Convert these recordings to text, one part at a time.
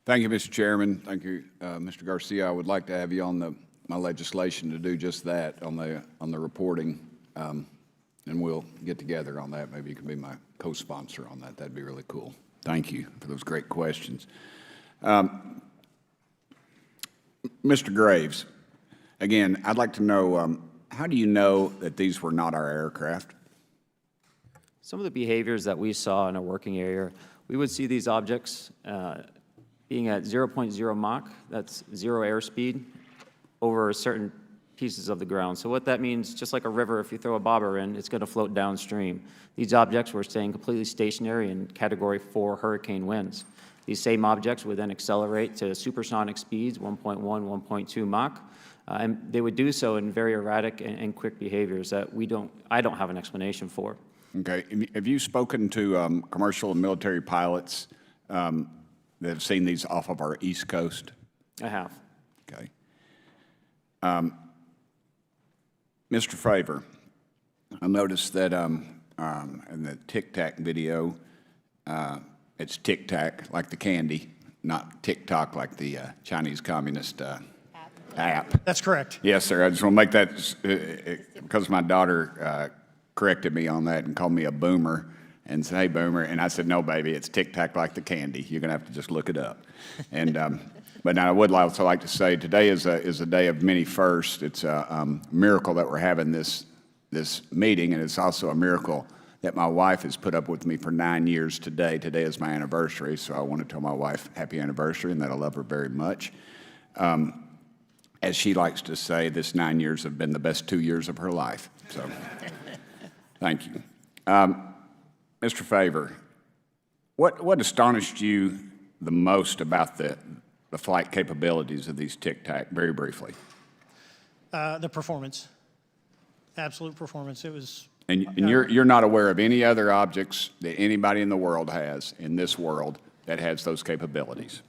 Thank you, Mr. Chairman. Thank you, Mr. Garcia. I would like to have you on my legislation to do just that on the reporting, and we'll get together on that. Maybe you can be my co-sponsor on that. That'd be really cool. Thank you for those great questions. Mr. Graves, again, I'd like to know, how do you know that these were not our aircraft? Some of the behaviors that we saw in a working area, we would see these objects being at 0.0 Mach, that's 0 airspeed, over certain pieces of the ground. So what that means, just like a river, if you throw a bobber in, it's going to float downstream. These objects were staying completely stationary in Category 4 hurricane winds. These same objects would then accelerate to supersonic speeds, 1.1, 1.2 Mach, and they would do so in very erratic and quick behaviors that I don't have an explanation for. Okay. Have you spoken to commercial and military pilots that have seen these off of our East Coast? I have. Okay. Mr. Fravor, I noticed that in the Tic Tac video, it's Tic Tac like the candy, not TikTok like the Chinese Communist app. That's correct. Yes, sir. I just want to make that because my daughter corrected me on that and called me a boomer and said, "Hey, boomer," and I said, "No, baby, it's Tic Tac like the candy. You're gonna have to just look it up." And but now I would also like to say today is a day of many firsts. It's a miracle that we're having this meeting, and it's also a miracle that my wife has put up with me for 9 years today. Today is my anniversary, so I want to tell my wife happy anniversary and that I love her very much. As she likes to say, this 9 years have been the best 2 years of her life. So, thank you. Mr. Fravor, what astonished you the most about the flight capabilities of these Tic Tac, very briefly? The performance, absolute performance. It was. And you're not aware of any other objects that anybody in the world has, in this world, that has those capabilities?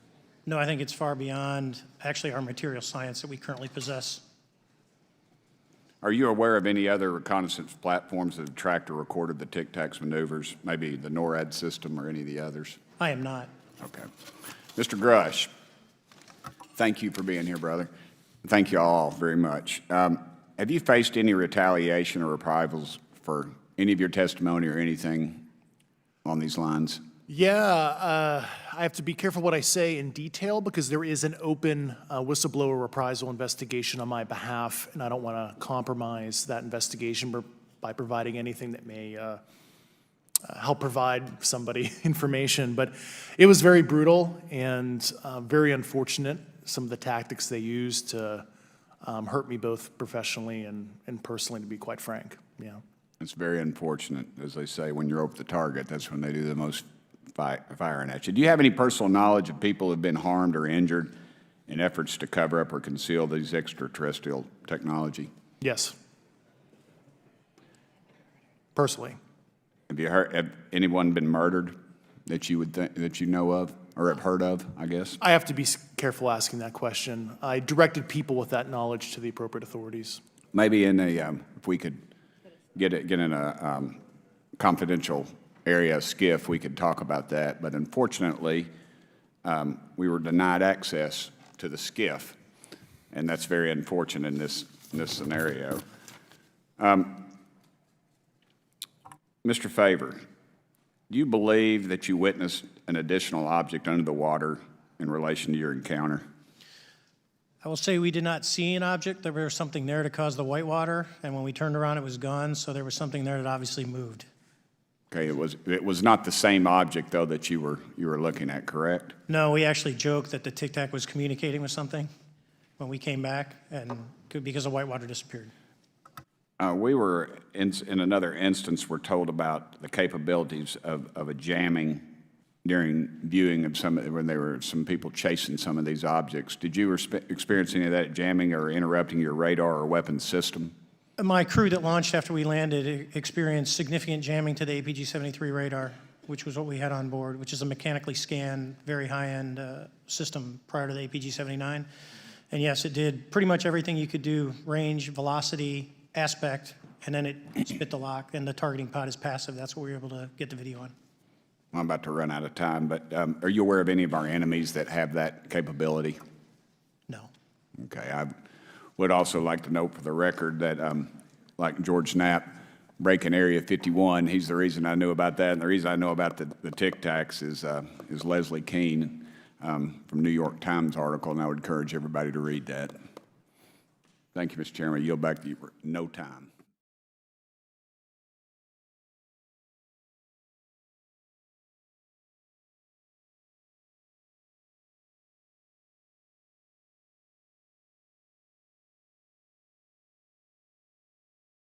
No, I think it's far beyond actually our material science that we currently possess. Are you aware of any other reconnaissance platforms that have tracked or recorded the Tic Tac's maneuvers, maybe the NORAD system or any of the others? I am not. Okay. Mr. Grusch, thank you for being here, brother. Thank you all very much. Have you faced any retaliation or reprisals for any of your testimony or anything on these lines? Yeah, I have to be careful what I say in detail because there is an open whistleblower reprisal investigation on my behalf, and I don't want to compromise that investigation by providing anything that may help provide somebody information. But it was very brutal and very unfortunate, some of the tactics they used to hurt me both professionally and personally, to be quite frank. Yeah. It's very unfortunate. As they say, when you're over the target, that's when they do the most firing at you. Do you have any personal knowledge of people who have been harmed or injured in efforts to cover up or conceal these extraterrestrial technology? Yes. Personally. Have anyone been murdered that you would that you know of or have heard of, I guess? I have to be careful asking that question. I directed people with that knowledge to the appropriate authorities. Maybe in a, if we could get in a confidential area SCIF, we could talk about that. But unfortunately, we were denied access to the SCIF, and that's very unfortunate in this scenario. Mr. Fravor, do you believe that you witnessed an additional object under the water in relation to your encounter? I will say we did not see an object. There was something there to cause the whitewater, and when we turned around, it was gone. So there was something there that obviously moved. Okay, it was not the same object though that you were looking at, correct? No, we actually joked that the Tic Tac was communicating with something when we came back, and because the whitewater disappeared. We were in another instance. We're told about the capabilities of a jamming during viewing of when there were some people chasing some of these objects. Did you experience any of that jamming or interrupting your radar or weapons system? My crew that launched after we landed experienced significant jamming to the APG-73 radar, which was what we had on board, which is a mechanically scanned, very high-end system prior to the APG-79. And yes, it did pretty much everything you could do, range, velocity, aspect, and then it spit the lock, and the targeting pod is passive. That's what we were able to get the video on. I'm about to run out of time, but are you aware of any of our enemies that have that capability? No. Okay, I would also like to note for the record that, like George Knapp, breaking Area 51, he's the reason I knew about that, and the reason I know about the Tic Tacs is Leslie Keene from New York Times article, and I would encourage everybody to read that. Thank you, Mr. Chairman. I yield back to you for no time.